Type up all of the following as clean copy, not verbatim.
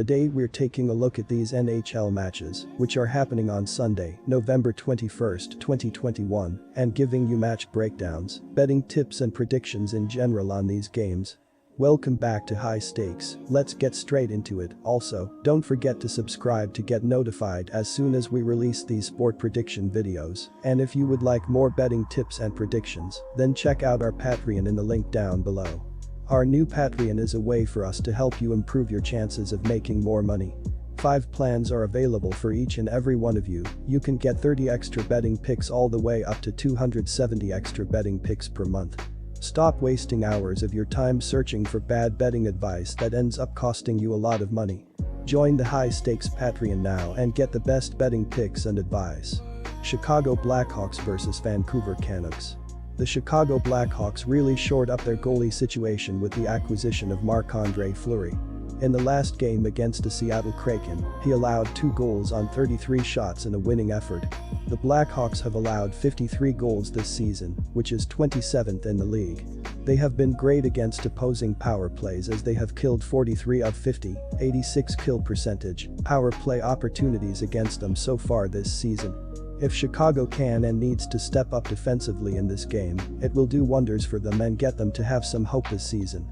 Today we're taking a look at these NHL matches, which are happening on Sunday, November 21st, 2021, and giving you match breakdowns, betting tips and predictions in general on these games. Welcome back to High Stakes, let's get straight into it. Also, don't forget to subscribe to get notified as soon as we release these sport prediction videos, and if you would like more betting tips and predictions, then check out our Patreon in the link down below. Our new Patreon is a way for us to help you improve your chances of making more money. 5 plans are available for each and every one of you. You can get 30 extra betting picks all the way up to 270 extra betting picks per month. Stop wasting hours of your time searching for bad betting advice that ends up costing you a lot of money. Join the High Stakes Patreon now and get the best betting picks and advice. Chicago Blackhawks vs Vancouver Canucks. The Chicago Blackhawks really shored up their goalie situation with the acquisition of Marc-Andre Fleury. In the last game against the Seattle Kraken, he allowed 2 goals on 33 shots in a winning effort. The Blackhawks have allowed 53 goals this season, which is 27th in the league. They have been great against opposing power plays as they have killed 43 of 50, 86 kill percentage, power play opportunities against them so far this season. If Chicago can and needs to step up defensively in this game, it will do wonders for them and get them to have some hope this season.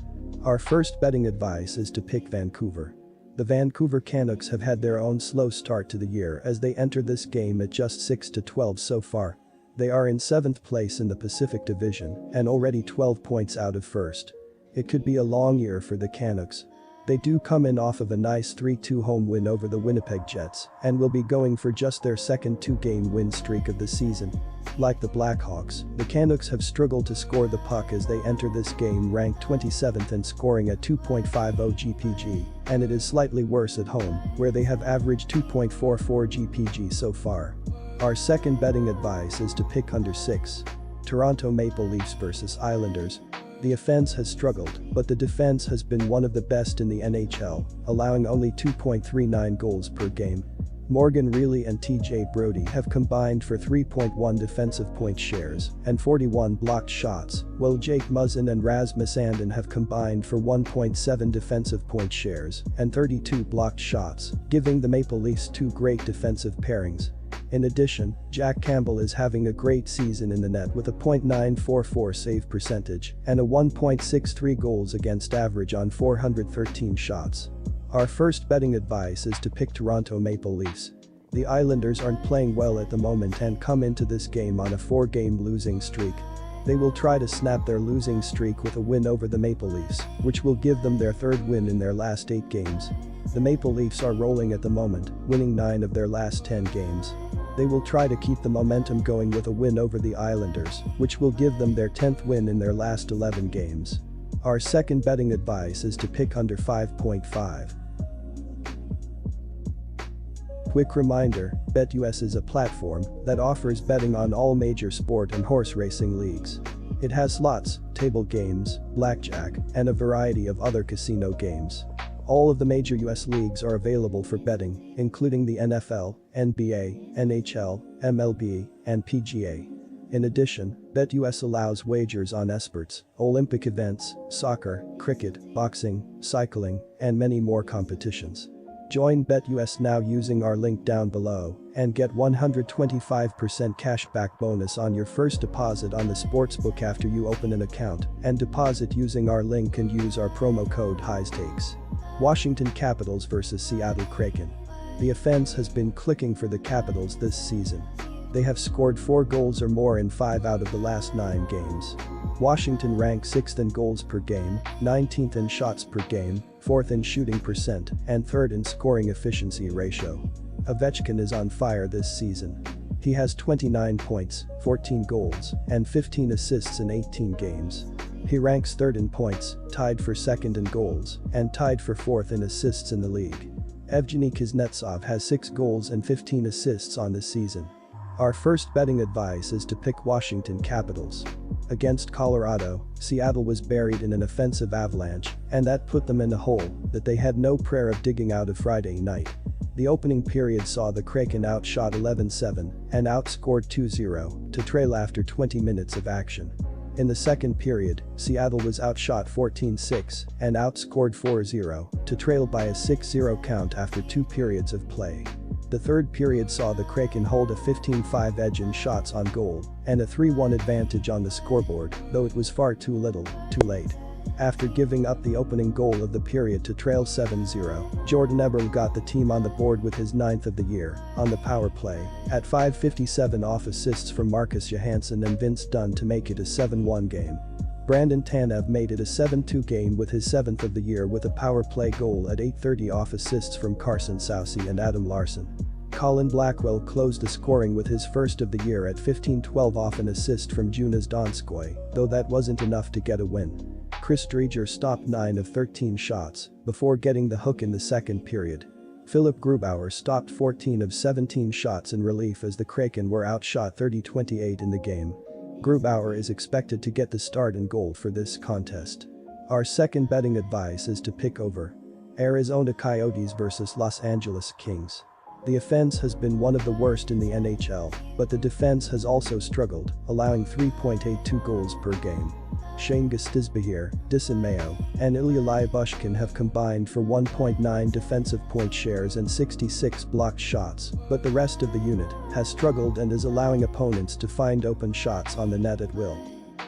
Our first betting advice is to pick Vancouver. The Vancouver Canucks have had their own slow start to the year as they enter this game at just 6-12 so far. They are in 7th place in the Pacific Division and already 12 points out of first. It could be a long year for the Canucks. They do come in off of a nice 3-2 home win over the Winnipeg Jets and will be going for just their second 2-game win streak of the season. Like the Blackhawks, the Canucks have struggled to score the puck as they enter this game ranked 27th and scoring at 2.50 GPG, and it is slightly worse at home, where they have averaged 2.44 GPG so far. Our second betting advice is to pick under 6. Toronto Maple Leafs vs Islanders. The offense has struggled, but the defense has been one of the best in the NHL, allowing only 2.39 goals per game. Morgan Rielly and TJ Brodie have combined for 3.1 defensive point shares and 41 blocked shots, while Jake Muzzin and Rasmus Sandin have combined for 1.7 defensive point shares and 32 blocked shots, giving the Maple Leafs 2 great defensive pairings. In addition, Jack Campbell is having a great season in the net with a .944 save percentage and a 1.63 goals against average on 413 shots. Our first betting advice is to pick Toronto Maple Leafs. The Islanders aren't playing well at the moment and come into this game on a 4-game losing streak. They will try to snap their losing streak with a win over the Maple Leafs, which will give them their 3rd win in their last 8 games. The Maple Leafs are rolling at the moment, winning 9 of their last 10 games. They will try to keep the momentum going with a win over the Islanders, which will give them their 10th win in their last 11 games. Our second betting advice is to pick under 5.5. Quick reminder, BetUS is a platform that offers betting on all major sport and horse racing leagues. It has slots, table games, blackjack, and a variety of other casino games. All of the major US leagues are available for betting, including the NFL, NBA, NHL, MLB, and PGA. In addition, BetUS allows wagers on esports, Olympic events, soccer, cricket, boxing, cycling, and many more competitions. Join BetUS now using our link down below and get 125% cashback bonus on your first deposit on the sportsbook after you open an account and deposit using our link and use our promo code HIGHSTAKES. Washington Capitals vs Seattle Kraken. The offense has been clicking for the Capitals this season. They have scored 4 goals or more in 5 out of the last 9 games. Washington ranks 6th in goals per game, 19th in shots per game, 4th in shooting percent, and 3rd in scoring efficiency ratio. Ovechkin is on fire this season. He has 29 points, 14 goals, and 15 assists in 18 games. He ranks 3rd in points, tied for 2nd in goals, and tied for 4th in assists in the league. Evgeny Kuznetsov has 6 goals and 15 assists on the season. Our first betting advice is to pick Washington Capitals. Against Colorado, Seattle was buried in an offensive avalanche, and that put them in a hole that they had no prayer of digging out of Friday night. The opening period saw the Kraken outshot 11-7 and outscored 2-0 to trail after 20 minutes of action. In the second period, Seattle was outshot 14-6 and outscored 4-0 to trail by a 6-0 count after 2 periods of play. The third period saw the Kraken hold a 15-5 edge in shots on goal and a 3-1 advantage on the scoreboard, though it was far too little, too late. After giving up the opening goal of the period to trail 7-0, Jordan Eberle got the team on the board with his 9th of the year on the power play at 5:57 off assists from Marcus Johansson and Vince Dunn to make it a 7-1 game. Brandon Tanev made it a 7-2 game with his 7th of the year with a power play goal at 8:30 off assists from Carson Soucy and Adam Larsson. Colin Blackwell closed the scoring with his 1st of the year at 15:12 off an assist from Jonas Donskoy, though that wasn't enough to get a win. Chris Driedger stopped 9 of 13 shots before getting the hook in the second period. Philip Grubauer stopped 14 of 17 shots in relief as the Kraken were outshot 30-28 in the game. Grubauer is expected to get the start and goal for this contest. Our second betting advice is to pick over Arizona Coyotes versus Los Angeles Kings. The offense has been one of the worst in the NHL, but the defense has also struggled, allowing 3.82 goals per game. Shane Gostisbehere, Dyson Mayo, and Ilya Lyubushkin have combined for 1.9 defensive point shares and 66 blocked shots, but the rest of the unit has struggled and is allowing opponents to find open shots on the net at will.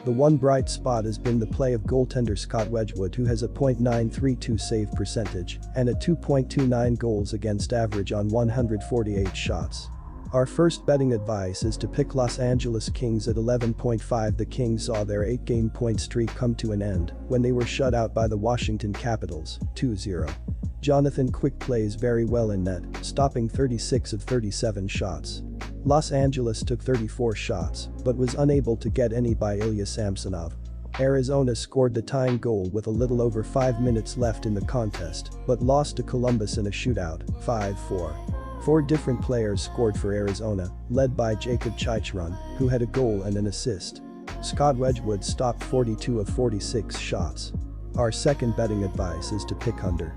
The one bright spot has been the play of goaltender Scott Wedgwood, who has a .932 save percentage and a 2.29 goals against average on 148 shots. Our first betting advice is to pick Los Angeles Kings at 11.5. The Kings saw their 8-game point streak come to an end when they were shut out by the Washington Capitals, 2-0. Jonathan Quick plays very well in net, stopping 36 of 37 shots. Los Angeles took 34 shots, but was unable to get any by Ilya Samsonov. Arizona scored the tying goal with a little over 5 minutes left in the contest, but lost to Columbus in a shootout, 5-4. 4 different players scored for Arizona, led by Jacob Chichron, who had a goal and an assist. Scott Wedgwood stopped 42 of 46 shots. Our second betting advice is to pick under.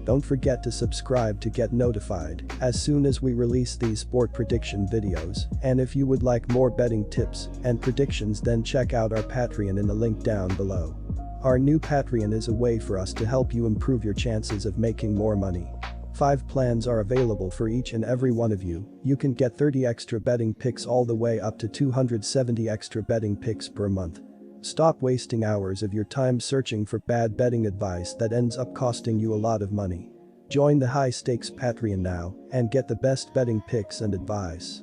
Don't forget to subscribe to get notified as soon as we release these sport prediction videos, and if you would like more betting tips and predictions, then check out our Patreon in the link down below. Our new Patreon is a way for us to help you improve your chances of making more money. 5 plans are available for each and every one of you. You can get 30 extra betting picks all the way up to 270 extra betting picks per month. Stop wasting hours of your time searching for bad betting advice that ends up costing you a lot of money. Join the high-stakes Patreon now and get the best betting picks and advice.